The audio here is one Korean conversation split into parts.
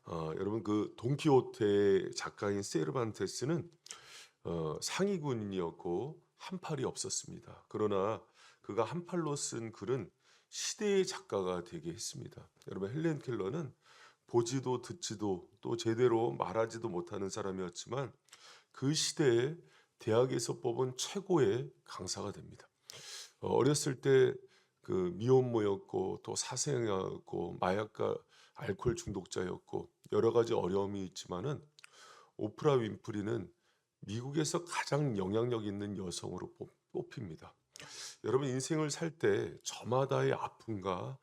여러분 그 돈키호테의 작가인 세르반테스는 상위 군인이었고 한 팔이 없었습니다. 그러나 그가 한 팔로 쓴 글은 시대의 작가가 되게 했습니다. 여러분 헬렌 켈러는 보지도 듣지도 또 제대로 말하지도 못하는 사람이었지만 그 시대에 대학에서 뽑은 최고의 강사가 됩니다. 어렸을 때 그 미혼모였고 또 사생아였고 마약과 알코올 중독자였고 여러 가지 어려움이 있지만은 오프라 윈프리는 미국에서 가장 영향력 있는 여성으로 뽑힙니다. 여러분 인생을 살 때 저마다의 아픔과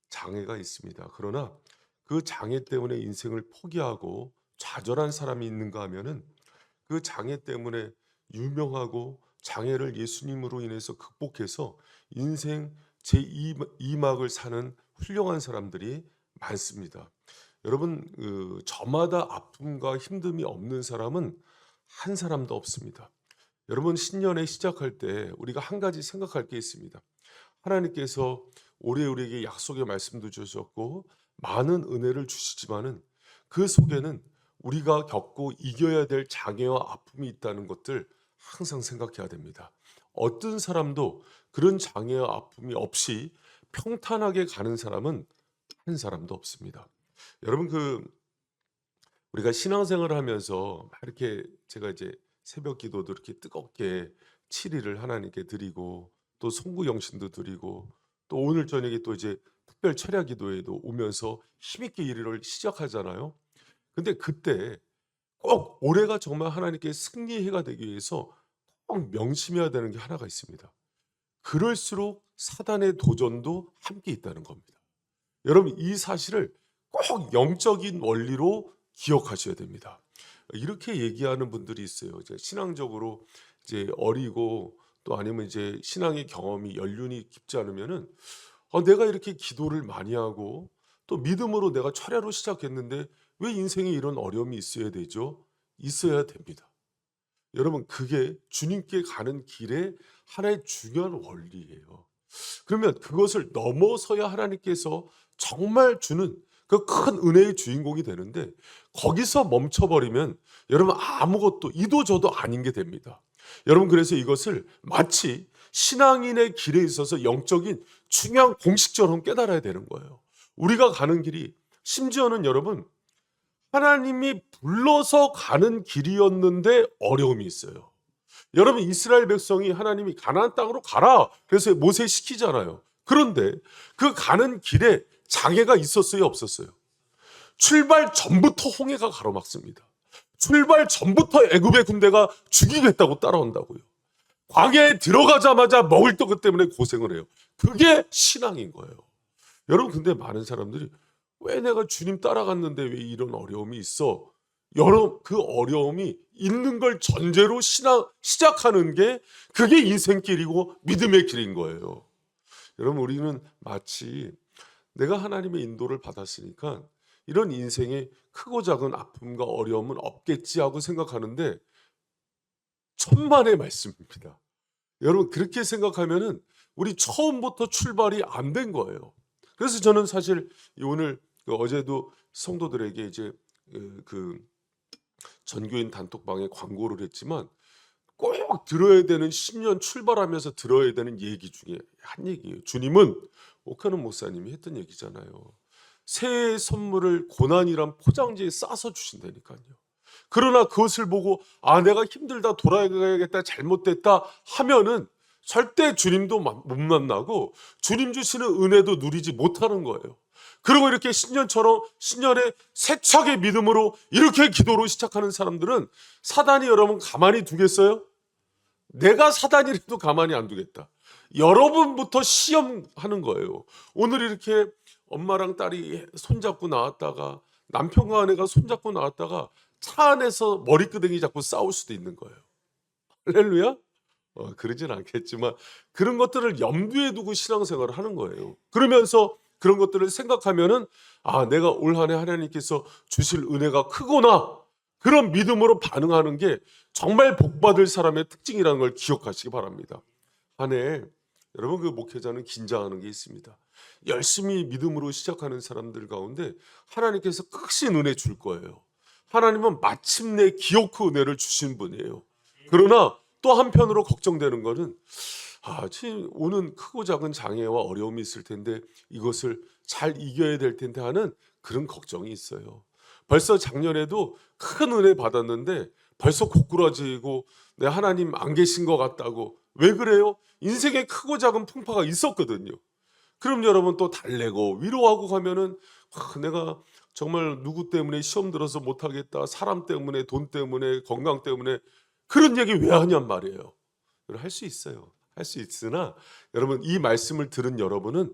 장애가 있습니다. 그러나 그 장애 때문에 인생을 포기하고 좌절한 사람이 있는가 하면은 그 장애 때문에 유명하고 장애를 예수님으로 인해서 극복해서 인생 제2막을 사는 훌륭한 사람들이 많습니다. 여러분 저마다 아픔과 힘듦이 없는 사람은 한 사람도 없습니다. 여러분 신년에 시작할 때 우리가 한 가지 생각할 게 있습니다. 하나님께서 올해 우리에게 약속의 말씀도 주셨고 많은 은혜를 주시지만은 그 속에는 우리가 겪고 이겨야 될 장애와 아픔이 있다는 것들 항상 생각해야 됩니다. 어떤 사람도 그런 장애와 아픔이 없이 평탄하게 가는 사람은 한 사람도 없습니다. 여러분 우리가 신앙생활을 하면서 막 이렇게 제가 이제 새벽 기도도 이렇게 뜨겁게 7일을 하나님께 드리고 또 송구 영신도 드리고 또 오늘 저녁에 또 이제 특별 철야 기도회도 오면서 힘있게 일을 시작하잖아요. 근데 그때 꼭 올해가 정말 하나님께 승리의 해가 되기 위해서 꼭 명심해야 되는 게 하나가 있습니다. 그럴수록 사단의 도전도 함께 있다는 겁니다. 여러분 이 사실을 꼭 영적인 원리로 기억하셔야 됩니다. 이렇게 얘기하는 분들이 있어요. 이제 신앙적으로 이제 어리고 또 아니면 이제 신앙의 경험이 연륜이 깊지 않으면은 내가 이렇게 기도를 많이 하고 또 믿음으로 내가 철야로 시작했는데 왜 인생에 이런 어려움이 있어야 되죠? 있어야 됩니다. 여러분 그게 주님께 가는 길의 하나의 중요한 원리예요. 그러면 그것을 넘어서야 하나님께서 정말 주는 그 큰 은혜의 주인공이 되는데 거기서 멈춰버리면 여러분 아무것도 이도저도 아닌 게 됩니다. 여러분 그래서 이것을 마치 신앙인의 길에 있어서 영적인 중요한 공식처럼 깨달아야 되는 거예요. 우리가 가는 길이 심지어는 여러분 하나님이 불러서 가는 길이었는데 어려움이 있어요. 여러분 이스라엘 백성이 하나님이 가나안 땅으로 가라 그래서 모세 시키잖아요. 그런데 그 가는 길에 장애가 있었어요 없었어요? 출발 전부터 홍해가 가로막습니다. 출발 전부터 애굽의 군대가 죽이겠다고 따라온다고요. 광야에 들어가자마자 먹을 것 때문에 고생을 해요. 그게 신앙인 거예요. 여러분 근데 많은 사람들이 왜 내가 주님 따라갔는데 왜 이런 어려움이 있어? 여러분 그 어려움이 있는 걸 전제로 신앙 시작하는 게 그게 인생길이고 믿음의 길인 거예요. 여러분 우리는 마치 내가 하나님의 인도를 받았으니까 이런 인생에 크고 작은 아픔과 어려움은 없겠지 하고 생각하는데 천만의 말씀입니다. 여러분 그렇게 생각하면은 우리 처음부터 출발이 안 된 거예요. 그래서 저는 사실 오늘 어제도 성도들에게 이제 그 전교인 단톡방에 광고를 했지만 꼭 들어야 되는 신년 출발하면서 들어야 되는 얘기 중에 한 얘기예요. 주님은 오카노 목사님이 했던 얘기잖아요. 새해 선물을 고난이란 포장지에 싸서 주신다니까요. 그러나 그것을 보고 내가 힘들다 돌아가야겠다 잘못됐다 하면은 절대 주님도 못 만나고 주님 주시는 은혜도 누리지 못하는 거예요. 그리고 이렇게 신년처럼 신년에 세차게 믿음으로 이렇게 기도로 시작하는 사람들은 사단이 여러분 가만히 두겠어요? 내가 사단이라도 가만히 안 두겠다. 여러분부터 시험하는 거예요. 오늘 이렇게 엄마랑 딸이 손잡고 나왔다가 남편과 아내가 손잡고 나왔다가 차 안에서 머리끄댕이 잡고 싸울 수도 있는 거예요. 할렐루야? 그러진 않겠지만 그런 것들을 염두에 두고 신앙생활을 하는 거예요. 그러면서 그런 것들을 생각하면은 내가 올 한해 하나님께서 주실 은혜가 크구나. 그런 믿음으로 반응하는 게 정말 복받을 사람의 특징이라는 걸 기억하시기 바랍니다. 한 해 여러분 그 목회자는 긴장하는 게 있습니다. 열심히 믿음으로 시작하는 사람들 가운데 하나님께서 크신 은혜 줄 거예요. 하나님은 마침내 기어코 은혜를 주신 분이에요. 그러나 또 한편으로 걱정되는 거는 지금 오는 크고 작은 장애와 어려움이 있을 텐데 이것을 잘 이겨야 될 텐데 하는 그런 걱정이 있어요. 벌써 작년에도 큰 은혜 받았는데 벌써 고꾸라지고 내 하나님 안 계신 것 같다고. 왜 그래요? 인생에 크고 작은 풍파가 있었거든요. 그럼 여러분 또 달래고 위로하고 가면은 내가 정말 누구 때문에 시험 들어서 못하겠다. 사람 때문에, 돈 때문에, 건강 때문에 그런 얘기 왜 하냔 말이에요. 할 수 있어요. 할 수 있으나 여러분 이 말씀을 들은 여러분은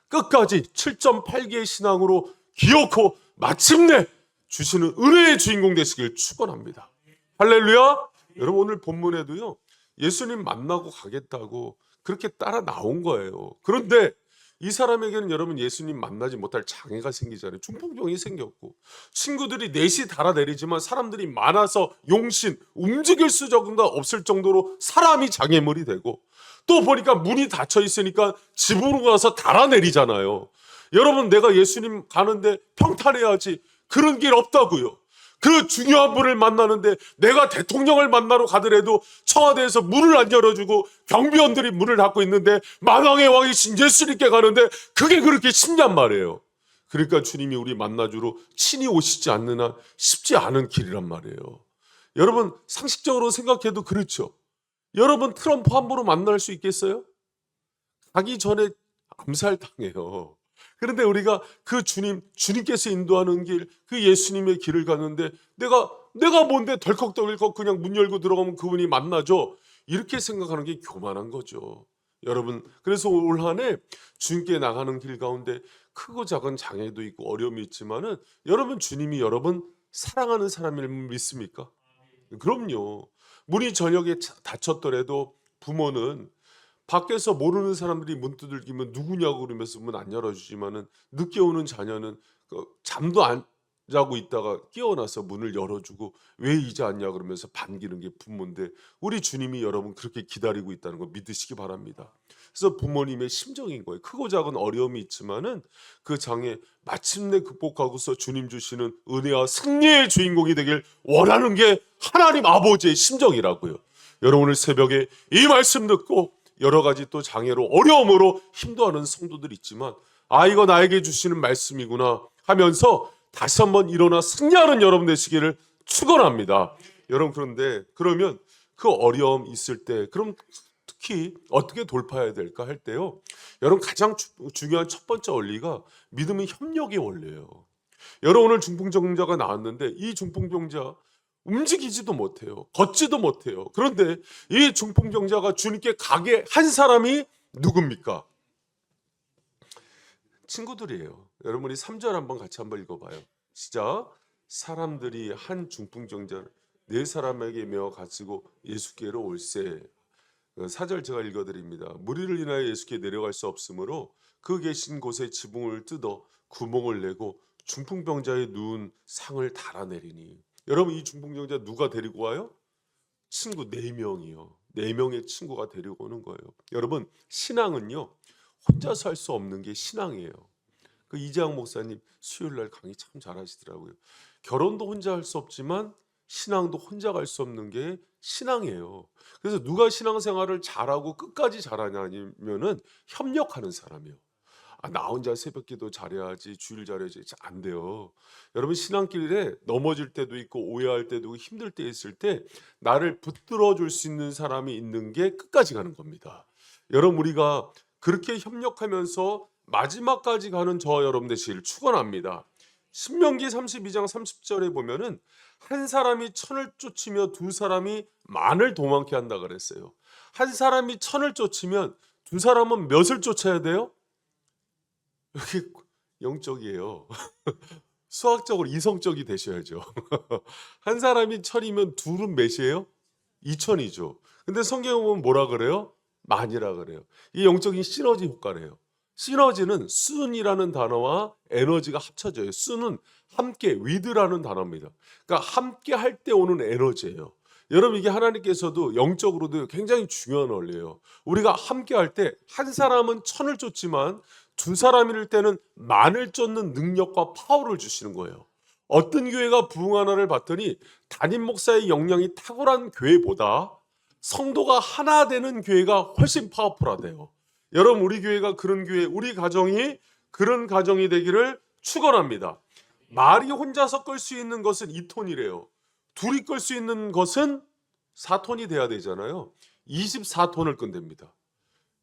끝까지 7.8개의 신앙으로 기어코 마침내 주시는 은혜의 주인공 되시길 축원합니다. 할렐루야. 여러분 오늘 본문에도요. 예수님 만나고 가겠다고 그렇게 따라 나온 거예요. 그런데 이 사람에게는 여러분 예수님 만나지 못할 장애가 생기잖아요. 중풍병이 생겼고 친구들이 넷이 달아내리지만 사람들이 많아서 용신 움직일 수가 없을 정도로 사람이 장애물이 되고 또 보니까 문이 닫혀 있으니까 집으로 가서 달아내리잖아요. 여러분 내가 예수님 가는데 평탄해야지. 그런 길 없다고요. 그 중요한 분을 만나는데 내가 대통령을 만나러 가더라도 청와대에서 문을 안 열어주고 경비원들이 문을 닫고 있는데 만왕의 왕이신 예수님께 가는데 그게 그렇게 쉽냔 말이에요. 그러니까 주님이 우리 만나주러 친히 오시지 않는 한 쉽지 않은 길이란 말이에요. 여러분 상식적으로 생각해도 그렇죠. 여러분 트럼프 함부로 만날 수 있겠어요? 가기 전에 암살당해요. 그런데 우리가 그 주님께서 인도하는 길, 그 예수님의 길을 가는데 내가 뭔데 덜컥덜컥 그냥 문 열고 들어가면 그분이 만나죠. 이렇게 생각하는 게 교만한 거죠. 여러분 그래서 올 한 해 주님께 나가는 길 가운데 크고 작은 장애도 있고 어려움이 있지만은 여러분 주님이 여러분 사랑하는 사람을 믿습니까? 그럼요. 문이 저녁에 닫혔더라도 부모는 밖에서 모르는 사람들이 문 두들기면 누구냐고 그러면서 문 안 열어주지만은 늦게 오는 자녀는 잠도 안 자고 있다가 깨어나서 문을 열어주고 왜 이제 왔냐 그러면서 반기는 게 부모인데 우리 주님이 여러분 그렇게 기다리고 있다는 거 믿으시기 바랍니다. 그래서 부모님의 심정인 거예요. 크고 작은 어려움이 있지만은 그 장애 마침내 극복하고서 주님 주시는 은혜와 승리의 주인공이 되길 원하는 게 하나님 아버지의 심정이라고요. 여러분 오늘 새벽에 이 말씀 듣고 여러 가지 또 장애로 어려움으로 힘도하는 성도들이 있지만 이거 나에게 주시는 말씀이구나 하면서 다시 한번 일어나 승리하는 여러분 되시기를 축원합니다. 여러분 그러면 그 어려움 있을 때 그럼 특히 어떻게 돌파해야 될까 할 때요. 여러분 가장 중요한 첫 번째 원리가 믿음은 협력의 원리예요. 여러분 오늘 중풍병자가 나왔는데 이 중풍병자 움직이지도 못해요. 걷지도 못해요. 그런데 이 중풍병자가 주님께 가게 한 사람이 누굽니까? 친구들이에요. 여러분이 3절 한번 같이 한번 읽어봐요. 시작. 사람들이 한 중풍병자를 네 사람에게 메어 가지고 예수께로 올세. 4절 제가 읽어드립니다. 무리를 인하여 예수께 내려갈 수 없으므로 그 계신 곳에 지붕을 뜯어 구멍을 내고 중풍병자의 누운 상을 달아내리니. 여러분 이 중풍병자 누가 데리고 와요? 친구 4명이요. 4명의 친구가 데리고 오는 거예요. 여러분 신앙은요. 혼자서 할 수 없는 게 신앙이에요. 그 이재학 목사님 수요일날 강의 참 잘하시더라고요. 결혼도 혼자 할 수 없지만 신앙도 혼자 갈 수 없는 게 신앙이에요. 그래서 누가 신앙생활을 잘하고 끝까지 잘하냐면은 협력하는 사람이에요. 나 혼자 새벽기도 잘해야지 주일 잘해야지 안 돼요. 여러분 신앙길에 넘어질 때도 있고 오해할 때도 있고 힘들 때 있을 때 나를 붙들어 줄 수 있는 사람이 있는 게 끝까지 가는 겁니다. 여러분 우리가 그렇게 협력하면서 마지막까지 가는 저 여러분 되시기를 축원합니다. 신명기 32장 30절에 보면은 한 사람이 천을 쫓으며 두 사람이 만을 도망케 한다 그랬어요. 한 사람이 천을 쫓으면 두 사람은 몇을 쫓아야 돼요? 여기 영적이에요. 수학적으로 이성적이 되셔야죠. 한 사람이 천이면 둘은 몇이에요? 2000이죠. 근데 성경에 보면 뭐라 그래요? 만이라 그래요. 이 영적인 시너지 효과래요. 시너지는 순이라는 단어와 에너지가 합쳐져요. 순은 함께, with라는 단어입니다. 그러니까 함께 할 때 오는 에너지예요. 여러분 이게 하나님께서도 영적으로도 굉장히 중요한 원리예요. 우리가 함께 할 때 한 사람은 천을 쫓지만 두 사람일 때는 만을 쫓는 능력과 파워를 주시는 거예요. 어떤 교회가 부흥하나를 봤더니 담임 목사의 역량이 탁월한 교회보다 성도가 하나 되는 교회가 훨씬 파워풀하대요. 여러분, 우리 교회가 그런 교회, 우리 가정이 그런 가정이 되기를 축원합니다. 말이 혼자서 끌 수 있는 것은 2톤이래요. 둘이 끌 수 있는 것은 4톤이 돼야 되잖아요. 24톤을 끈답니다.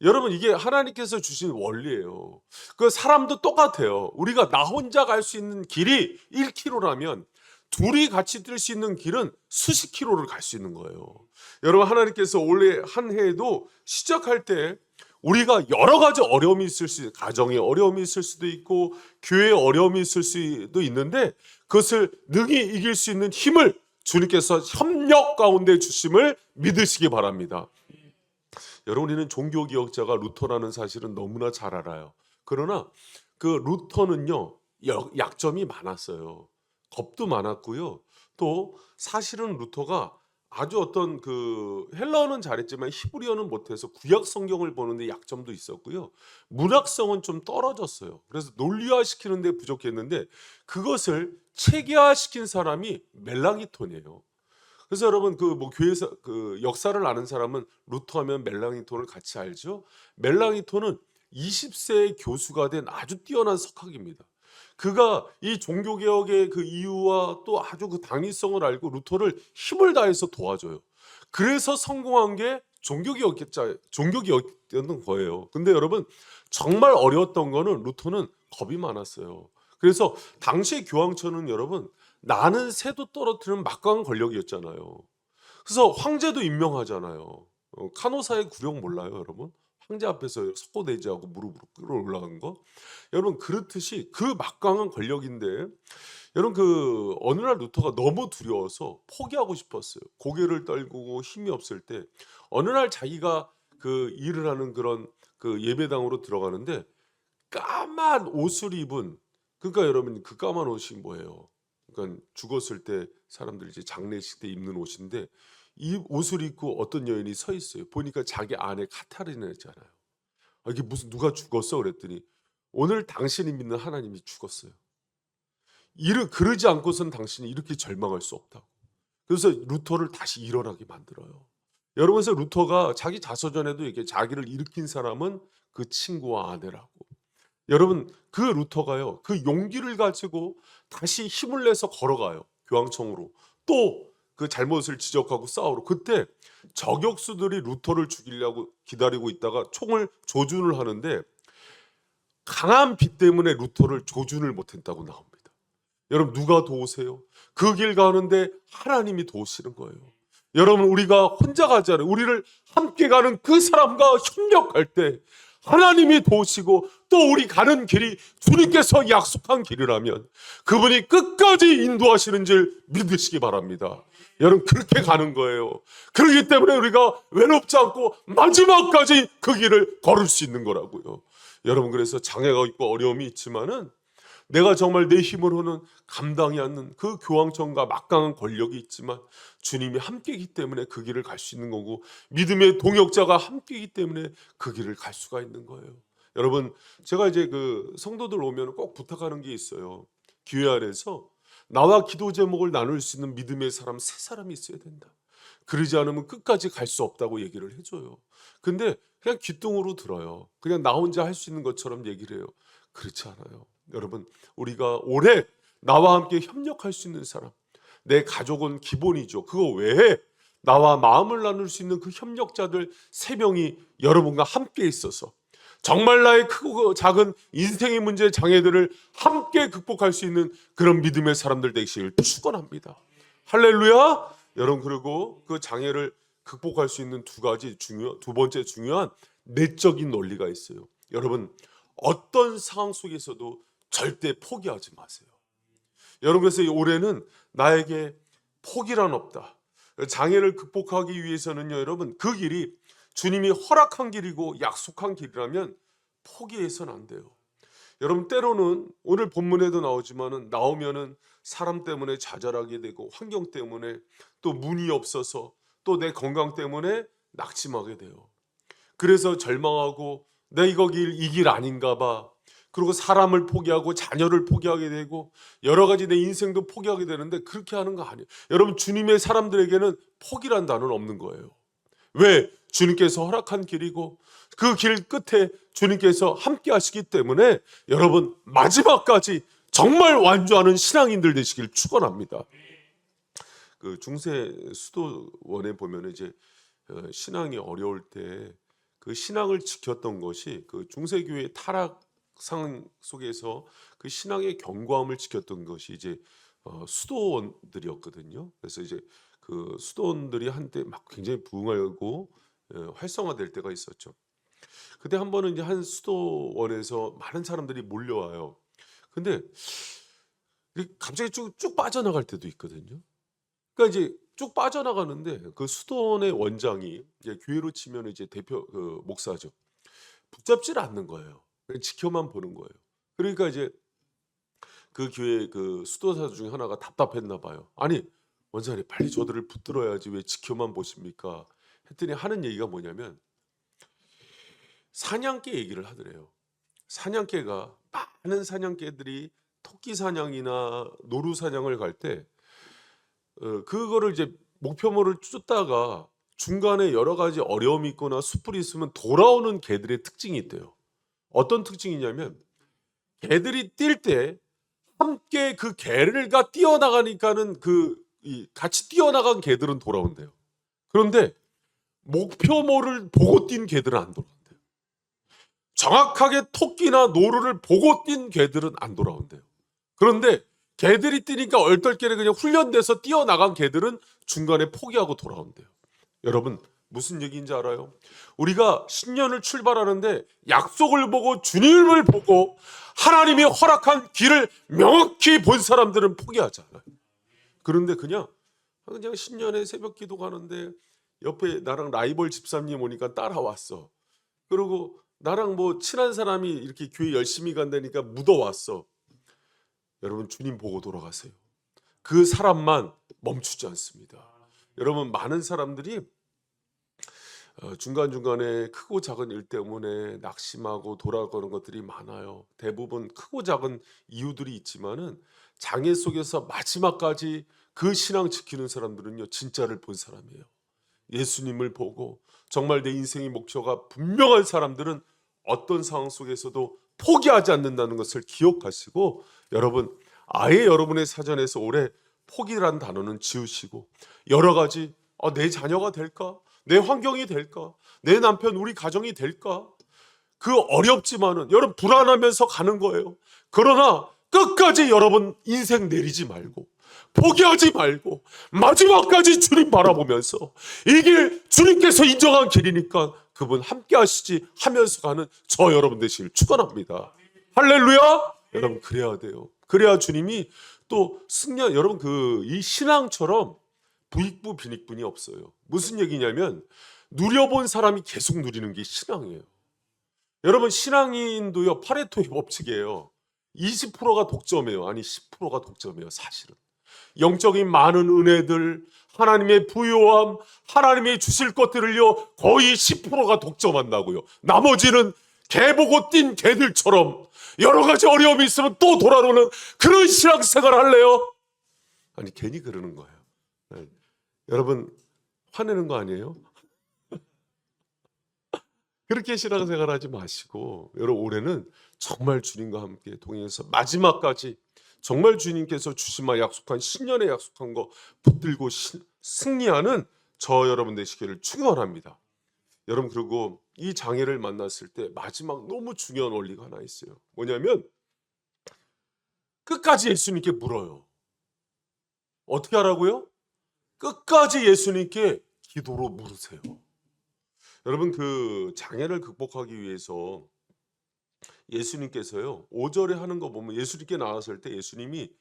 여러분, 이게 하나님께서 주신 원리예요. 그 사람도 똑같아요. 우리가 나 혼자 갈 수 있는 길이 1km라면 둘이 같이 뛸 수 있는 길은 수십 킬로를 갈 수 있는 거예요. 여러분, 하나님께서 올해 한 해에도 시작할 때 우리가 여러 가지 어려움이 있을 수 있어요. 가정에 어려움이 있을 수도 있고 교회에 어려움이 있을 수도 있는데 그것을 능히 이길 수 있는 힘을 주님께서 협력 가운데 주심을 믿으시기 바랍니다. 여러분, 우리는 종교개혁자가 루터라는 사실은 너무나 잘 알아요. 그러나 그 루터는요, 약점이 많았어요. 겁도 많았고요. 또 사실은 루터가 아주 어떤 그 헬라어는 잘했지만 히브리어는 못해서 구약 성경을 보는데 약점도 있었고요. 문학성은 좀 떨어졌어요. 그래서 논리화시키는 데 부족했는데 그것을 체계화시킨 사람이 멜랑이톤이에요. 그래서 여러분, 그 뭐 교회에서 그 역사를 아는 사람은 루터하면 멜랑이톤을 같이 알죠. 멜랑이톤은 20세의 교수가 된 아주 뛰어난 석학입니다. 그가 이 종교개혁의 그 이유와 또 아주 그 당위성을 알고 루터를 힘을 다해서 도와줘요. 그래서 성공한 게 종교개혁이었던 거예요. 근데 여러분, 정말 어려웠던 거는 루터는 겁이 많았어요. 그래서 당시의 교황청은 여러분, 나는 새도 떨어뜨리는 막강한 권력이었잖아요. 그래서 황제도 임명하잖아요. 카노사의 구령 몰라요, 여러분? 황제 앞에서 석고대지하고 무릎으로 끌어올라간 거. 여러분, 그렇듯이 그 막강한 권력인데 여러분, 그 어느 날 루터가 너무 두려워서 포기하고 싶었어요. 고개를 떨구고 힘이 없을 때 어느 날 자기가 그 일을 하는 그런 그 예배당으로 들어가는데 까만 옷을 입은, 그러니까 여러분, 그 까만 옷이 뭐예요? 그러니까 죽었을 때 사람들이 이제 장례식 때 입는 옷인데 이 옷을 입고 어떤 여인이 서 있어요. 보니까 자기 아내 카타리나잖아요. 이게 무슨 누가 죽었어? 그랬더니 오늘 당신이 믿는 하나님이 죽었어요. 그러지 않고선 당신이 이렇게 절망할 수 없다고. 그래서 루터를 다시 일어나게 만들어요. 여러분, 그래서 루터가 자기 자서전에도 이렇게 자기를 일으킨 사람은 그 친구와 아내라고. 여러분, 그 루터가요, 그 용기를 가지고 다시 힘을 내서 걸어가요. 교황청으로. 또 그 잘못을 지적하고 싸우러. 그때 저격수들이 루터를 죽이려고 기다리고 있다가 총을 조준을 하는데 강한 비 때문에 루터를 조준을 못했다고 나옵니다. 여러분, 누가 도우세요? 그 길 가는데 하나님이 도우시는 거예요. 여러분, 우리가 혼자 가지 않아요. 우리를 함께 가는 그 사람과 협력할 때 하나님이 도우시고 또 우리 가는 길이 주님께서 약속한 길이라면 그분이 끝까지 인도하시는 줄 믿으시기 바랍니다. 여러분, 그렇게 가는 거예요. 그렇기 때문에 우리가 외롭지 않고 마지막까지 그 길을 걸을 수 있는 거라고요. 여러분, 그래서 장애가 있고 어려움이 있지만은 내가 정말 내 힘으로는 감당이 않는 그 교황청과 막강한 권력이 있지만 주님이 함께이기 때문에 그 길을 갈 수 있는 거고 믿음의 동역자가 함께이기 때문에 그 길을 갈 수가 있는 거예요. 여러분, 제가 이제 그 성도들 오면 꼭 부탁하는 게 있어요. 교회 안에서 나와 기도 제목을 나눌 수 있는 믿음의 사람 3사람이 있어야 된다. 그러지 않으면 끝까지 갈 수 없다고 얘기를 해줘요. 근데 그냥 귓등으로 들어요. 그냥 나 혼자 할 수 있는 것처럼 얘기를 해요. 그렇지 않아요. 여러분, 우리가 올해 나와 함께 협력할 수 있는 사람, 내 가족은 기본이죠. 그거 외에 나와 마음을 나눌 수 있는 그 협력자들 3명이 여러분과 함께 있어서 정말 나의 크고 작은 인생의 문제 장애들을 함께 극복할 수 있는 그런 믿음의 사람들 되시길 축원합니다. 할렐루야. 여러분, 그리고 그 장애를 극복할 수 있는 두 번째 중요한 내적인 논리가 있어요. 여러분, 어떤 상황 속에서도 절대 포기하지 마세요. 여러분, 그래서 올해는 나에게 포기란 없다. 장애를 극복하기 위해서는요, 여러분, 그 길이 주님이 허락한 길이고 약속한 길이라면 포기해서는 안 돼요. 여러분, 때로는 오늘 본문에도 나오면은 사람 때문에 좌절하게 되고 환경 때문에 또 문이 없어서 또 내 건강 때문에 낙심하게 돼요. 그래서 절망하고 내 이 길 아닌가 봐. 그리고 사람을 포기하고 자녀를 포기하게 되고 여러 가지 내 인생도 포기하게 되는데 그렇게 하는 거 아니에요. 여러분 주님의 사람들에게는 포기란 단어는 없는 거예요. 왜? 주님께서 허락한 길이고 그 길 끝에 주님께서 함께 하시기 때문에 여러분 마지막까지 정말 완주하는 신앙인들 되시길 축원합니다. 그 중세 수도원에 보면 이제 신앙이 어려울 때 그 신앙을 지켰던 것이 그 중세교회의 타락 상황 속에서 그 신앙의 견고함을 지켰던 것이 이제 수도원들이었거든요. 그래서 이제 그 수도원들이 한때 막 굉장히 부흥하고 활성화될 때가 있었죠. 그때 한 번은 이제 한 수도원에서 많은 사람들이 몰려와요. 근데 갑자기 쭉 빠져나갈 때도 있거든요. 그러니까 이제 쭉 빠져나가는데 그 수도원의 원장이 이제 교회로 치면 이제 대표 그 목사죠. 붙잡지를 않는 거예요. 그냥 지켜만 보는 거예요. 그러니까 이제 그 교회 그 수도사 중에 하나가 답답했나 봐요. 아니 원장님 빨리 저들을 붙들어야지 왜 지켜만 보십니까? 했더니 하는 얘기가 뭐냐면 사냥개 얘기를 하더래요. 사냥개가 많은 사냥개들이 토끼 사냥이나 노루 사냥을 갈 때 그거를 이제 목표물을 쫓다가 중간에 여러 가지 어려움이 있거나 숲풀이 있으면 돌아오는 개들의 특징이 있대요. 어떤 특징이냐면 개들이 뛸 때 함께 그 개가 뛰어나가니까는 같이 뛰어나간 개들은 돌아온대요. 그런데 목표물을 보고 뛴 개들은 안 돌아온대요. 정확하게 토끼나 노루를 보고 뛴 개들은 안 돌아온대요. 그런데 개들이 뛰니까 얼떨결에 그냥 훈련돼서 뛰어나간 개들은 중간에 포기하고 돌아온대요. 여러분 무슨 얘기인지 알아요? 우리가 신년을 출발하는데 약속을 보고 주님을 보고 하나님이 허락한 길을 명확히 본 사람들은 포기하지 않아요. 그런데 그냥 신년에 새벽 기도 가는데 옆에 나랑 라이벌 집사님 오니까 따라왔어. 그리고 나랑 뭐 친한 사람이 이렇게 교회 열심히 간다니까 묻어왔어. 여러분 주님 보고 돌아가세요. 그 사람만 멈추지 않습니다. 여러분 많은 사람들이 중간중간에 크고 작은 일 때문에 낙심하고 돌아가는 것들이 많아요. 대부분 크고 작은 이유들이 있지만은 장애 속에서 마지막까지 그 신앙 지키는 사람들은요 진짜를 본 사람이에요. 예수님을 보고 정말 내 인생의 목표가 분명한 사람들은 어떤 상황 속에서도 포기하지 않는다는 것을 기억하시고 여러분 아예 여러분의 사전에서 올해 포기라는 단어는 지우시고 여러 가지 내 자녀가 될까? 내 환경이 될까? 내 남편 우리 가정이 될까? 그 어렵지만은 여러분 불안하면서 가는 거예요. 그러나 끝까지 여러분 인생 내리지 말고 포기하지 말고 마지막까지 주님 바라보면서 이 길 주님께서 인정한 길이니까 그분 함께 하시지 하면서 가는 저 여러분 되시길 축원합니다. 할렐루야. 여러분 그래야 돼요. 그래야 주님이 또 승리한 여러분 이 신앙처럼 부익부 빈익분이 없어요. 무슨 얘기냐면 누려본 사람이 계속 누리는 게 신앙이에요. 여러분 신앙인도요 파레토의 법칙이에요. 20%가 독점이에요. 아니 10%가 독점이에요. 사실은 영적인 많은 은혜들 하나님의 부요함 하나님의 주실 것들을요 거의 10%가 독점한다고요. 나머지는 개 보고 뛴 개들처럼 여러 가지 어려움이 있으면 또 돌아오는 그런 신앙생활 할래요? 아니 괜히 그러는 거예요. 네. 여러분 화내는 거 아니에요? 그렇게 신앙생활 하지 마시고 여러분 올해는 정말 주님과 함께 동행해서 마지막까지 정말 주님께서 주시마 약속한 신년에 약속한 거 붙들고 승리하는 저 여러분 되시기를 축원합니다. 여러분 그리고 이 장애를 만났을 때 마지막 너무 중요한 원리가 하나 있어요. 뭐냐면 끝까지 예수님께 물어요. 어떻게 하라고요? 끝까지 예수님께 기도로 물으세요. 여러분 그 장애를 극복하기 위해서 예수님께서요 5절에 하는 거 보면 예수님께 나왔을 때 예수님이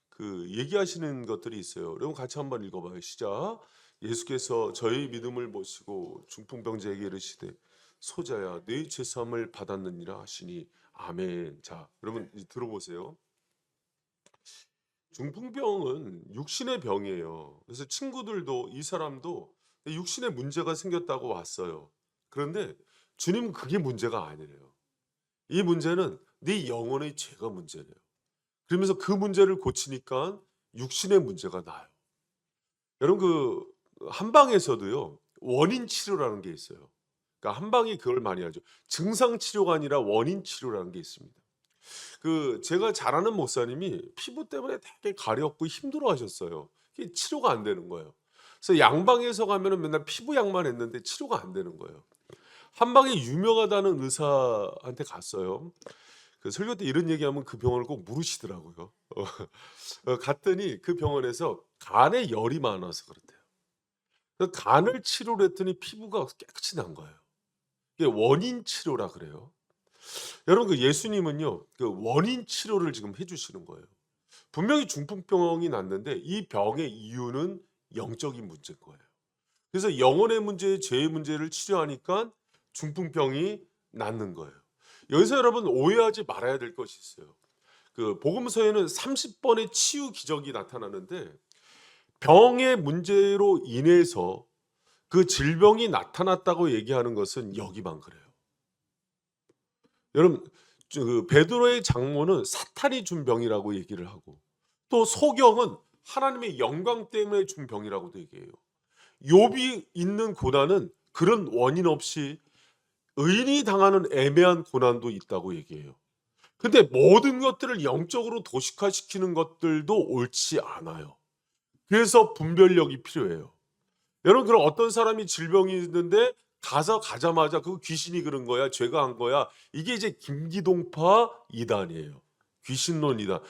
그 얘기하시는 것들이 있어요. 여러분 같이 한번 읽어봐요. 시작. 예수께서 저희 믿음을 보시고 중풍병자에게 이르시되 소자야 네 죄사함을 받았느니라 하시니 아멘. 자 여러분 들어보세요. 중풍병은 육신의 병이에요. 그래서 친구들도 이 사람도 육신에 문제가 생겼다고 왔어요. 그런데 주님은 그게 문제가 아니래요. 이 문제는 네 영혼의 죄가 문제래요. 그러면서 그 문제를 고치니까 육신의 문제가 나아요. 여러분 한방에서도요. 원인 치료라는 게 있어요. 그러니까 한방이 그걸 많이 하죠. 증상 치료가 아니라 원인 치료라는 게 있습니다. 제가 잘 아는 목사님이 피부 때문에 되게 가렵고 힘들어하셨어요. 이게 치료가 안 되는 거예요. 그래서 양방에서 가면은 맨날 피부약만 했는데 치료가 안 되는 거예요. 한방에 유명하다는 의사한테 갔어요. 설교 때 이런 얘기하면 그 병원을 꼭 물으시더라고요. 갔더니 그 병원에서 간에 열이 많아서 그렇대요. 간을 치료를 했더니 피부가 깨끗이 난 거예요. 이게 원인 치료라 그래요. 여러분 예수님은요. 원인 치료를 지금 해 주시는 거예요. 분명히 중풍병이 났는데 이 병의 이유는 영적인 문제인 거예요. 그래서 영혼의 문제, 죄의 문제를 치료하니까 중풍병이 낫는 거예요. 여기서 여러분 오해하지 말아야 될 것이 있어요. 복음서에는 30번의 치유 기적이 나타나는데 병의 문제로 인해서 그 질병이 나타났다고 얘기하는 것은 여기만 그래요. 여러분 베드로의 장모는 사탄이 준 병이라고 얘기를 하고 또 소경은 하나님의 영광 때문에 준 병이라고도 얘기해요. 욥이 있는 고난은 그런 원인 없이 의인이 당하는 애매한 고난도 있다고 얘기해요. 근데 모든 것들을 영적으로 도식화시키는 것들도 옳지 않아요. 그래서 분별력이 필요해요. 여러분 그럼 어떤 사람이 질병이 있는데 가자마자 그 귀신이 그런 거야, 죄가 한 거야. 이게 이제 김기동파 이단이에요. 귀신론 이단.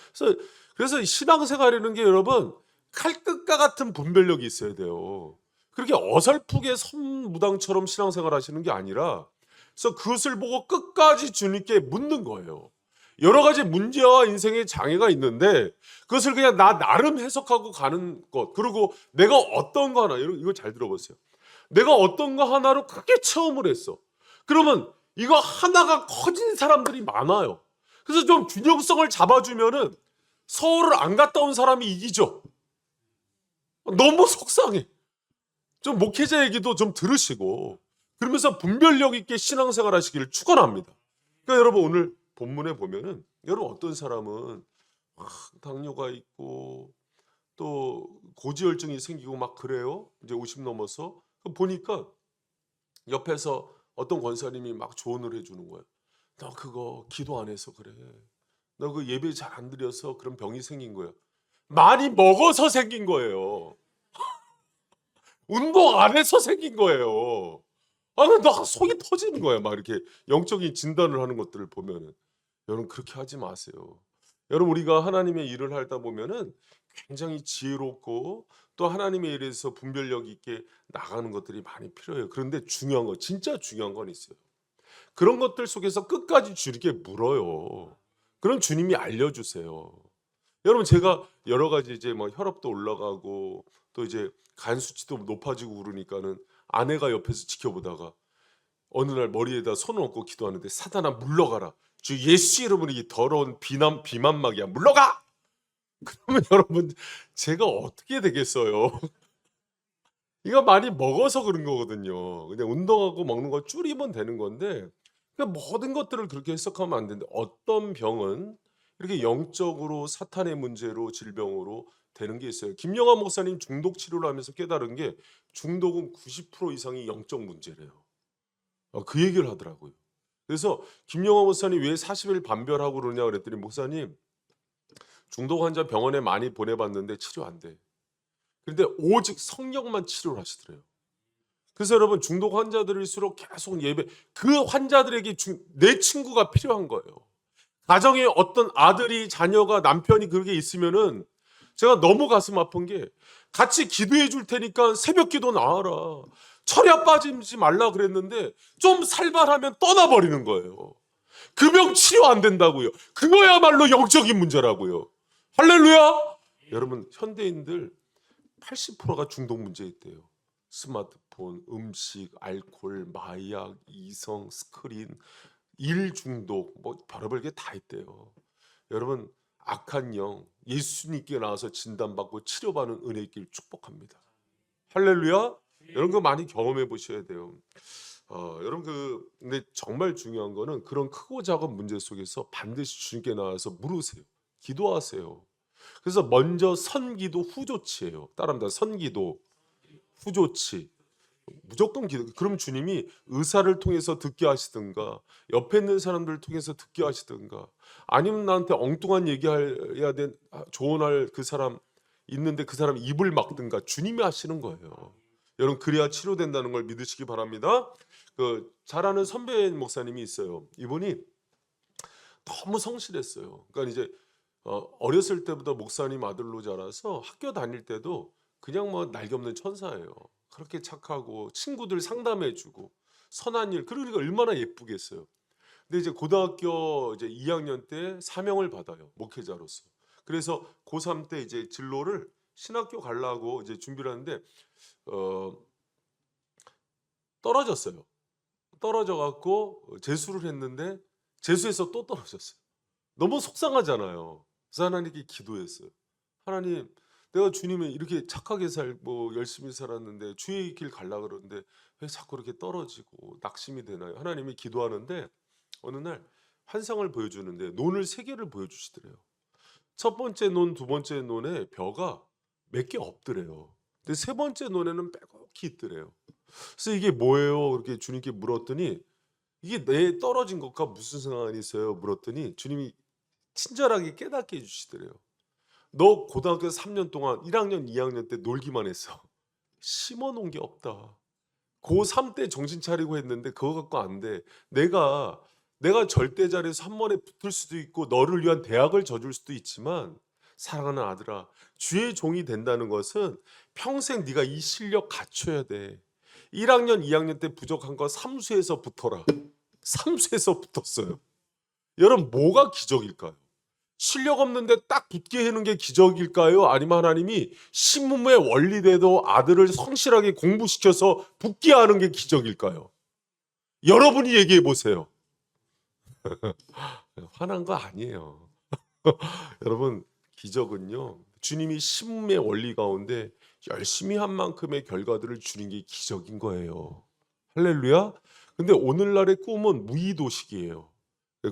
그래서 신앙생활이라는 게 여러분 칼끝과 같은 분별력이 있어야 돼요. 그렇게 어설프게 선무당처럼 신앙생활 하시는 게 아니라 그래서 그것을 보고 끝까지 주님께 묻는 거예요. 여러 가지 문제와 인생의 장애가 있는데 그것을 그냥 나름 해석하고 가는 것. 그리고 내가 어떤 거 하나 이거 잘 들어보세요. 내가 어떤 거 하나로 크게 체험을 했어. 그러면 이거 하나가 커진 사람들이 많아요. 그래서 좀 균형성을 잡아주면은 서울을 안 갔다 온 사람이 이기죠. 너무 속상해. 좀 목회자 얘기도 좀 들으시고 그러면서 분별력 있게 신앙생활 하시기를 축원합니다. 그러니까 여러분 오늘 본문에 보면은 여러분 어떤 사람은 막 당뇨가 있고 또 고지혈증이 생기고 막 그래요. 이제 50 넘어서 보니까 옆에서 어떤 권사님이 막 조언을 해주는 거예요. 너 그거 기도 안 해서 그래. 너 그 예배 잘 안 드려서 그런 병이 생긴 거야. 많이 먹어서 생긴 거예요. 운동 안 해서 생긴 거예요. 나 속이 터지는 거야. 막 이렇게 영적인 진단을 하는 것들을 보면은. 여러분 그렇게 하지 마세요. 여러분 우리가 하나님의 일을 하다 보면은 굉장히 지혜롭고 또 하나님의 일에서 분별력 있게 나가는 것들이 많이 필요해요. 그런데 중요한 거 진짜 중요한 건 있어요. 그런 것들 속에서 끝까지 주님께 물어요. 그럼 주님이 알려주세요. 여러분 제가 여러 가지 이제 뭐 혈압도 올라가고 또 이제 간 수치도 높아지고 그러니까는 아내가 옆에서 지켜보다가 어느 날 머리에다 손을 얹고 기도하는데 사단아 물러가라. 주 예수 이름으로 이 더러운 비만막이야 물러가. 그러면 여러분 제가 어떻게 되겠어요? 이거 많이 먹어서 그런 거거든요. 그냥 운동하고 먹는 거 줄이면 되는 건데 그러니까 모든 것들을 그렇게 해석하면 안 되는데 어떤 병은 이렇게 영적으로 사탄의 문제로 질병으로 되는 게 있어요. 김영하 목사님 중독 치료를 하면서 깨달은 게 중독은 90% 이상이 영적 문제래요. 그 얘기를 하더라고요. 그래서 김영하 목사님 왜 40일 반별하고 그러냐 그랬더니 목사님 중독 환자 병원에 많이 보내봤는데 치료 안 돼. 그런데 오직 성령만 치료를 하시더래요. 그래서 여러분 중독 환자들일수록 계속 그 환자들에게 내 친구가 필요한 거예요. 가정에 어떤 아들이 자녀가 남편이 그렇게 있으면은 제가 너무 가슴 아픈 게 같이 기도해 줄 테니까 새벽 기도 나와라. 철야 빠지지 말라 그랬는데 좀 살발하면 떠나버리는 거예요. 그 병 치료 안 된다고요. 그거야말로 영적인 문제라고요. 할렐루야. 여러분 현대인들 80%가 중독 문제 있대요. 스마트폰, 음식, 알코올, 마약, 이성, 스크린, 일 중독 뭐 별의별 게 다 있대요. 여러분 악한 영 예수님께 나와서 진단받고 치료받는 은혜 있길 축복합니다. 할렐루야. 여러분 그거 많이 경험해 보셔야 돼요. 여러분 근데 정말 중요한 거는 그런 크고 작은 문제 속에서 반드시 주님께 나와서 물으세요. 기도하세요. 그래서 먼저 선기도 후조치예요. 따라합니다. 선기도 후조치. 무조건 기도. 그럼 주님이 의사를 통해서 듣게 하시든가 옆에 있는 사람들을 통해서 듣게 하시든가 아니면 나한테 엉뚱한 얘기해야 된 조언할 그 사람 있는데 그 사람 입을 막든가 주님이 하시는 거예요. 여러분 그래야 치료된다는 걸 믿으시기 바랍니다. 잘 아는 선배 목사님이 있어요. 이분이 너무 성실했어요. 그러니까 이제 어렸을 때부터 목사님 아들로 자라서 학교 다닐 때도 그냥 뭐 날개 없는 천사예요. 그렇게 착하고 친구들 상담해주고 선한 일 그러니까 얼마나 예쁘겠어요. 근데 이제 고등학교 이제 2학년 때 사명을 받아요. 목회자로서. 그래서 고3 때 이제 진로를 신학교 가려고 이제 준비를 하는데 어, 떨어졌어요. 떨어져 갖고 재수를 했는데 재수해서 또 떨어졌어요. 너무 속상하잖아요. 그래서 하나님께 기도했어요. 하나님, 내가 주님을 이렇게 착하게 살고 열심히 살았는데 주의 길 갈라 그러는데 왜 자꾸 이렇게 떨어지고 낙심이 되나요? 하나님이 기도하는데 어느 날 환상을 보여주는데 논을 세 개를 보여주시더래요. 첫 번째 논, 두 번째 논에 벼가 몇 개 없더래요. 근데 세 번째 논에는 빼곡히 있더래요. 그래서 이게 뭐예요? 그렇게 주님께 물었더니 이게 내 떨어진 것과 무슨 상관이 있어요? 물었더니 주님이 친절하게 깨닫게 해주시더래요. 너 고등학교 3년 동안 1학년, 2학년 때 놀기만 했어. 심어 놓은 게 없다. 고3 때 정신 차리고 했는데 그거 갖고 안 돼. 내가 절대자리에서 한 번에 붙을 수도 있고 너를 위한 대학을 져줄 수도 있지만 사랑하는 아들아, 주의 종이 된다는 것은 평생 네가 이 실력 갖춰야 돼. 1학년, 2학년 때 부족한 거 삼수에서 붙어라. 삼수에서 붙었어요. 여러분 뭐가 기적일까요? 실력 없는데 딱 붙게 해는 게 기적일까요? 아니면 하나님이 신문의 원리대로 아들을 성실하게 공부시켜서 붙게 하는 게 기적일까요? 여러분이 얘기해 보세요. 화난 거 아니에요. 여러분 기적은요. 주님이 신문의 원리 가운데 열심히 한 만큼의 결과들을 주는 게 기적인 거예요. 할렐루야. 근데 오늘날의 꿈은 무의도식이에요.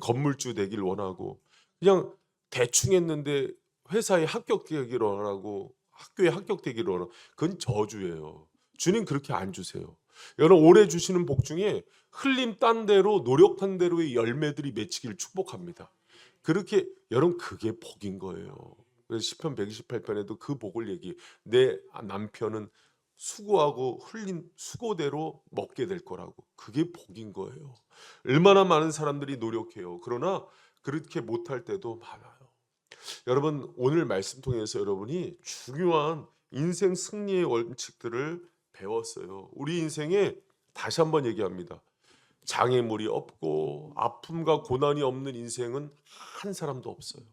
건물주 되길 원하고 그냥 대충 했는데 회사에 합격되기를 원하고 학교에 합격되기를 원하고 그건 저주예요. 주님 그렇게 안 주세요. 여러분 올해 주시는 복 중에 흘림 딴 대로 노력한 대로의 열매들이 맺히기를 축복합니다. 그렇게 여러분 그게 복인 거예요. 그래서 시편 128편에도 그 복을 얘기. 내 남편은 수고하고 흘린 수고대로 먹게 될 거라고. 그게 복인 거예요. 얼마나 많은 사람들이 노력해요. 그러나 그렇게 못할 때도 많아요. 여러분 오늘 말씀 통해서 여러분이 중요한 인생 승리의 원칙들을 배웠어요. 우리 인생에 다시 한번 얘기합니다. 장애물이 없고 아픔과 고난이 없는 인생은 한 사람도 없어요.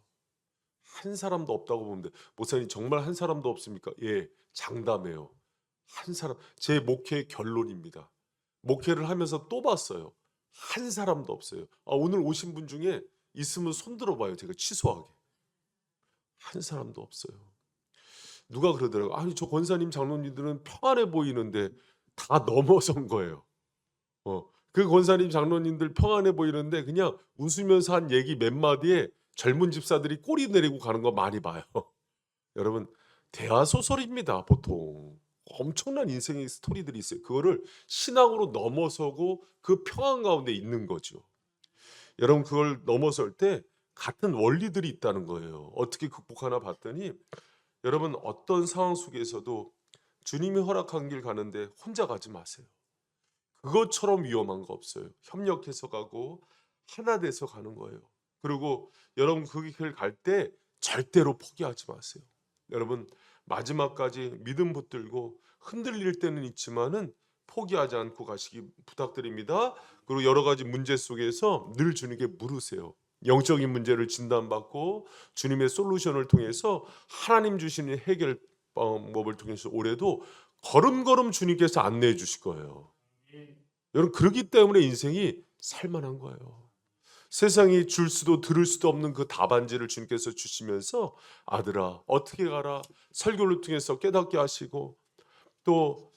한 사람도 없다고 보면 돼. 목사님 정말 한 사람도 없습니까? 예, 장담해요. 한 사람 제 목회의 결론입니다. 목회를 하면서 또 봤어요. 한 사람도 없어요. 오늘 오신 분 중에 있으면 손 들어봐요. 제가 취소하게. 한 사람도 없어요. 누가 그러더라고요. 아니 저 권사님 장로님들은 평안해 보이는데 다 넘어선 거예요. 그 권사님 장로님들 평안해 보이는데 그냥 웃으면서 한 얘기 몇 마디에 젊은 집사들이 꼬리 내리고 가는 거 많이 봐요. 여러분 대화 소설입니다. 보통 엄청난 인생의 스토리들이 있어요. 그거를 신앙으로 넘어서고 그 평안 가운데 있는 거죠. 여러분 그걸 넘어설 때 같은 원리들이 있다는 거예요. 어떻게 극복하나 봤더니 여러분 어떤 상황 속에서도 주님이 허락한 길 가는데 혼자 가지 마세요. 그것처럼 위험한 거 없어요. 협력해서 가고 하나 돼서 가는 거예요. 그리고 여러분 그 길 갈 때 절대로 포기하지 마세요. 여러분 마지막까지 믿음 붙들고 흔들릴 때는 있지만은 포기하지 않고 가시기 부탁드립니다. 그리고 여러 가지 문제 속에서 늘 주님께 물으세요. 영적인 문제를 진단받고 주님의 솔루션을 통해서 하나님 주시는 해결 방법을 통해서 올해도 걸음걸음 주님께서 안내해 주실 거예요. 여러분 그렇기 때문에 인생이 살만한 거예요. 세상이 줄 수도 들을 수도 없는 그 답안지를 주님께서 주시면서 아들아 어떻게 가라 설교를 통해서 깨닫게 하시고 또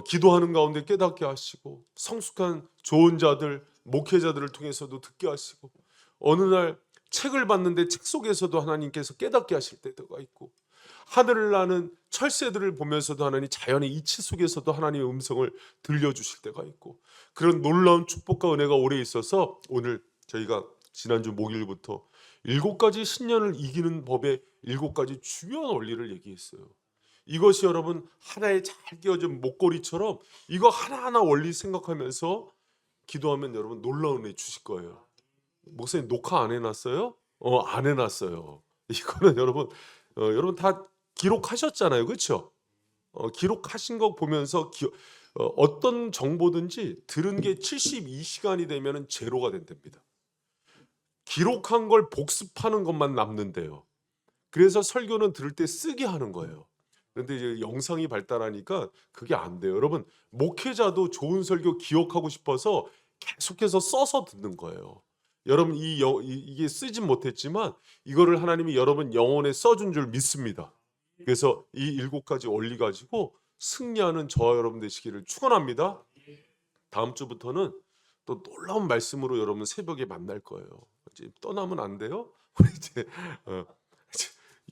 기도하는 가운데 깨닫게 하시고 성숙한 좋은 자들, 목회자들을 통해서도 듣게 하시고 어느 날 책을 봤는데 책 속에서도 하나님께서 깨닫게 하실 때가 있고 하늘을 나는 철새들을 보면서도 하나님 자연의 이치 속에서도 하나님의 음성을 들려주실 때가 있고 그런 놀라운 축복과 은혜가 오래 있어서 오늘 저희가 지난주 목요일부터 7가지 신년을 이기는 법의 7가지 중요한 원리를 얘기했어요. 이것이 여러분 하나의 잘 끼워진 목걸이처럼 이거 하나하나 원리 생각하면서 기도하면 여러분 놀라운 은혜 주실 거예요. 목사님 녹화 안 해놨어요? 안 해놨어요. 이거는 여러분 다 기록하셨잖아요, 그렇죠? 기록하신 거 보면서 어떤 정보든지 들은 게 72시간이 되면은 제로가 된답니다. 기록한 걸 복습하는 것만 남는데요. 그래서 설교는 들을 때 쓰게 하는 거예요. 그런데 이제 영상이 발달하니까 그게 안 돼요. 여러분 목회자도 좋은 설교 기억하고 싶어서 계속해서 써서 듣는 거예요. 여러분 이게 쓰진 못했지만 이거를 하나님이 여러분 영혼에 써준 줄 믿습니다. 그래서 이 7가지 원리 가지고 승리하는 저와 여러분 되시기를 축원합니다. 다음 주부터는 또 놀라운 말씀으로 여러분 새벽에 만날 거예요. 이제 떠나면 안 돼요. 우리 이제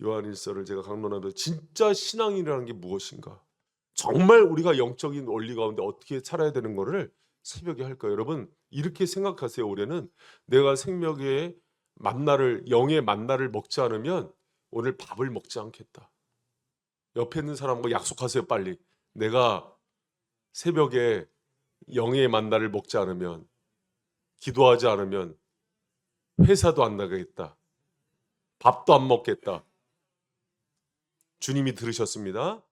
요한일서를 제가 강론하면서 진짜 신앙이라는 게 무엇인가? 정말 우리가 영적인 원리 가운데 어떻게 살아야 되는 거를 새벽에 할 거예요. 여러분 이렇게 생각하세요. 올해는 내가 생명의 만나를 영의 만나를 먹지 않으면 오늘 밥을 먹지 않겠다. 옆에 있는 사람과 약속하세요. 빨리. 내가 새벽에 영의 만나를 먹지 않으면 기도하지 않으면 회사도 안 나가겠다. 밥도 안 먹겠다. 주님이 들으셨습니다.